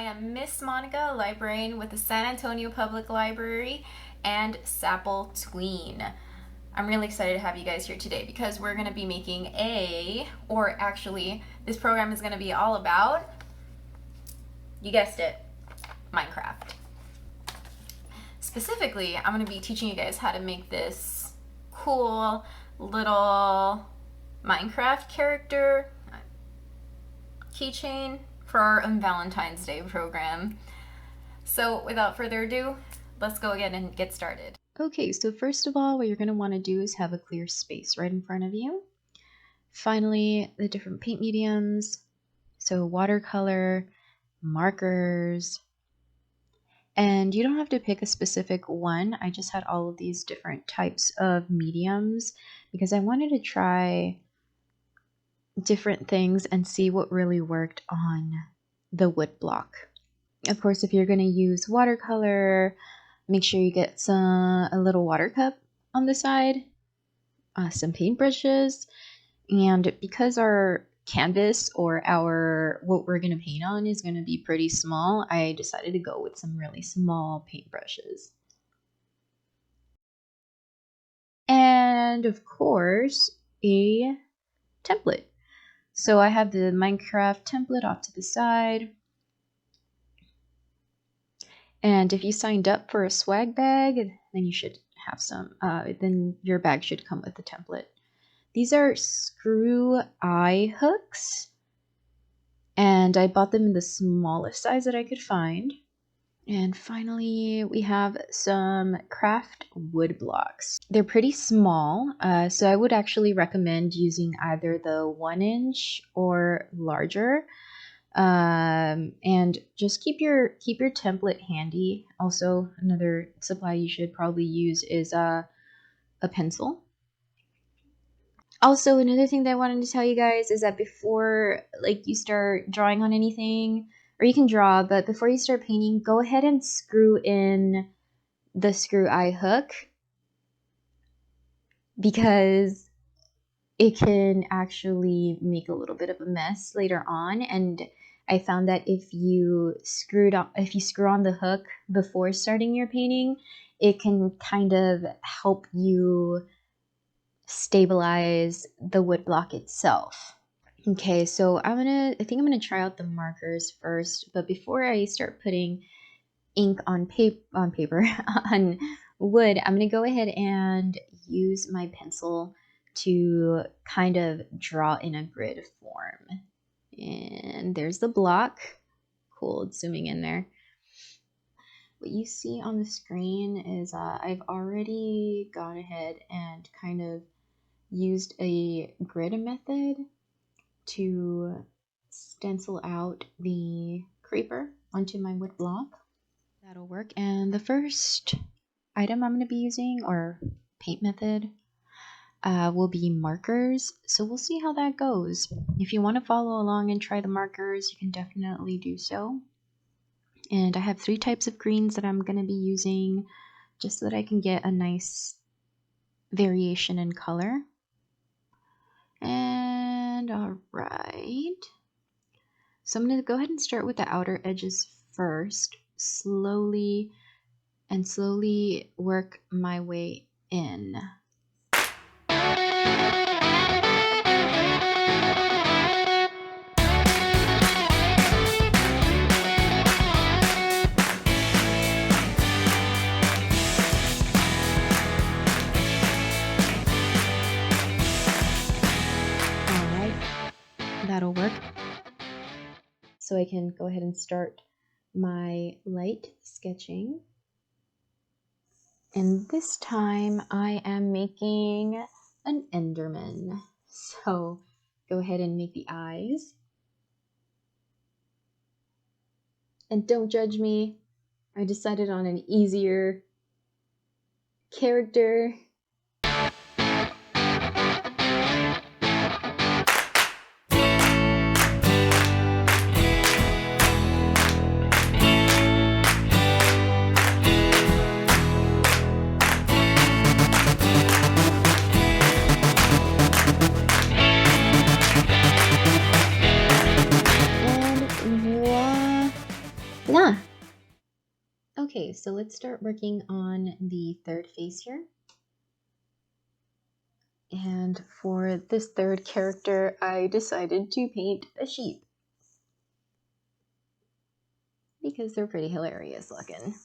am Miss Monica, librarian with the San Antonio Public Library and SAPL Tween. I'm really excited to have you guys here today because we're going to be making this program is going to be all about, you guessed it, Minecraft. Specifically, I'm going to be teaching you guys how to make this cool little Minecraft character keychain for our Valentine's Day program. So without further ado, let's go again and get started. Okay, so first of all, what you're going to want to do is have a clear space right in front of you. Finally, the different paint mediums, so watercolor, markers, and you don't have to pick a specific one. I just had all of these different types of mediums because I wanted to try different things and see what really worked on the wood block. Of course, if you're going to use watercolor, make sure you get a little water cup on the side, some paintbrushes, and because our canvas or what we're going to paint on is going to be pretty small, I decided to go with some really small paintbrushes. And of course, a template. So I have the Minecraft template off to the side. And if you signed up for a swag bag, then you should have some. Then your bag should come with the template. These are screw eye hooks. And I bought them in the smallest size that I could find. And finally, we have some craft wood blocks. They're pretty small, so I would actually recommend using either the 1-inch or larger. And just keep your template handy. Also, another supply you should probably use is a pencil. Also, another thing that I wanted to tell you guys is that before you start drawing on anything, or you can draw, but before you start painting, go ahead and screw in the screw eye hook because it can actually make a little bit of a mess later on. And I found that if you screw on the hook before starting your painting, it can kind of help you stabilize the wood block itself. Okay, so I think I'm gonna try out the markers first, but before I start putting ink on paper on wood, I'm gonna go ahead and use my pencil to kind of draw in a grid form. And there's the block. Cool, it's zooming in there. What you see on the screen is I've already gone ahead and kind of used a grid method to stencil out the creeper onto my wood block. That'll work. And the first item I'm going to be using, or paint method, will be markers. So we'll see how that goes. If you want to follow along and try the markers, you can definitely do so. And I have 3 types of greens that I'm going to be using just so that I can get a nice variation in color. And all right. So I'm going to go ahead and start with the outer edges first, slowly work my way in. That'll work. So I can go ahead and start my light sketching. And this time I am making an Enderman. So go ahead and make the eyes. And don't judge me. I decided on an easier character. Okay, so let's start working on the third face here. And for this third character, I decided to paint a sheep because they're pretty hilarious looking.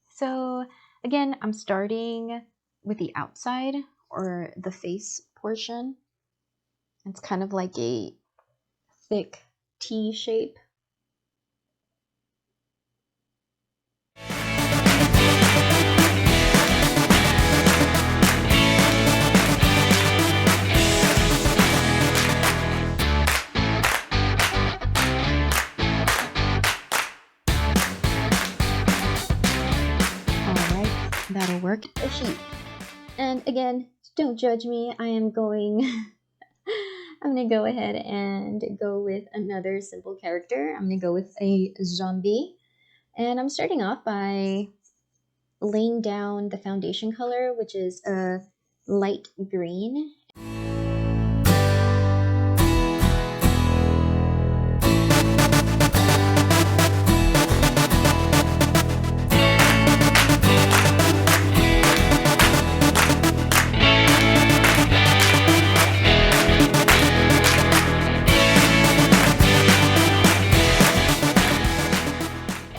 So again, I'm starting with the outside or the face portion. It's kind of like a thick T shape. That'll work. A sheep. And again, don't judge me. I'm gonna go ahead and go with another simple character. I'm gonna go with a zombie. And I'm starting off by laying down the foundation color, which is a light green.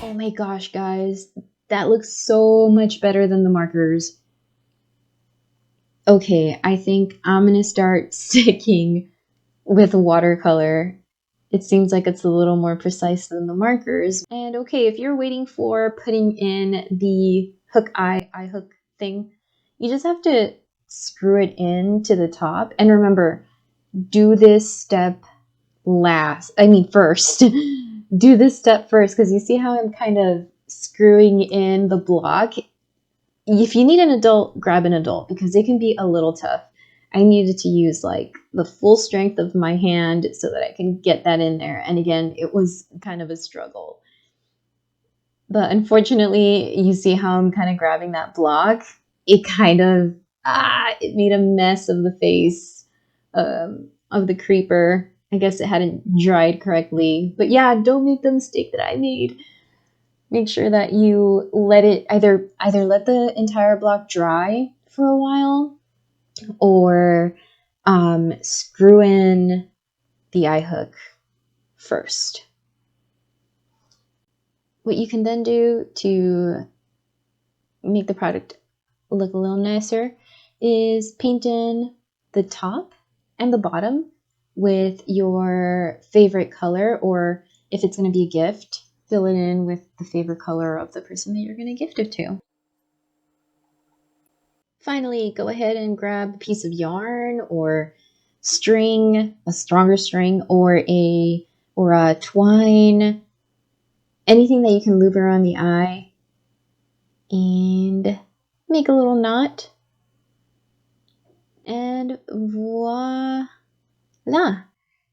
Oh my gosh, guys, that looks so much better than the markers. Okay, I think I'm gonna start sticking with watercolor. It seems like it's a little more precise than the markers. And okay, if you're waiting for putting in the eye hook thing, you just have to screw it in to the top. And remember, do this step first. Do this step first, because you see how I'm kind of screwing in the block. If you need an adult, grab an adult, because it can be a little tough. I needed to use like the full strength of my hand so that I can get that in there. And again, it was kind of a struggle. But unfortunately, you see how I'm kind of grabbing that block? It kind of, it made a mess of the face of the creeper. I guess it hadn't dried correctly. But yeah, don't make the mistake that I made. Make sure that you let it either let the entire block dry for a while, or screw in the eye hook first. What you can then do to make the product look a little nicer is paint in the top and the bottom with your favorite color, or if it's going to be a gift, fill it in with the favorite color of the person that you're going to gift it to. Finally, go ahead and grab a piece of yarn or string, a stronger string, or a twine, anything that you can loop around the eye, and make a little knot. And voila!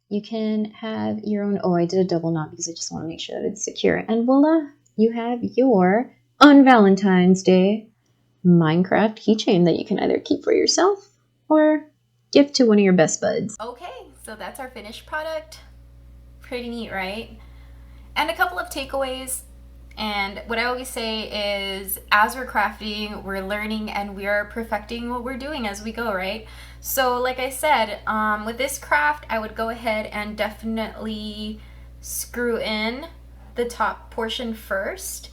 You can have your own, I did a double knot because I just want to make sure that it's secure. And voila! You have your, on Valentine's Day, Minecraft keychain that you can either keep for yourself or gift to one of your best buds. Okay, so that's our finished product. Pretty neat, right? And a couple of takeaways. And what I always say is, as we're crafting, we're learning and we are perfecting what we're doing as we go, right? So like I said, with this craft, I would go ahead and definitely screw in the top portion first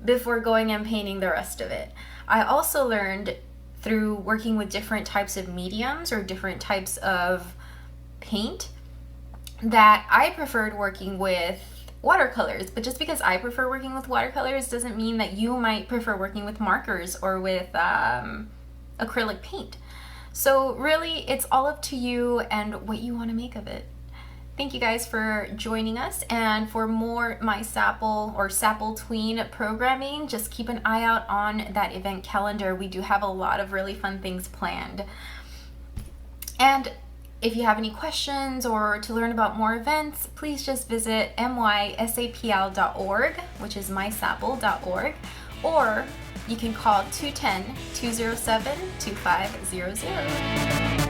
before going and painting the rest of it. I also learned through working with different types of mediums or different types of paint that I preferred working with watercolors, but just because I prefer working with watercolors doesn't mean that you might prefer working with markers or with acrylic paint. So really, it's all up to you and what you want to make of it. Thank you guys for joining us, and for more my SAPL or SAPL Tween programming, just keep an eye out on that event calendar. We do have a lot of really fun things planned. And if you have any questions or to learn about more events, please just visit mysapl.org, which is mysapl.org, or you can call 210-207-2500.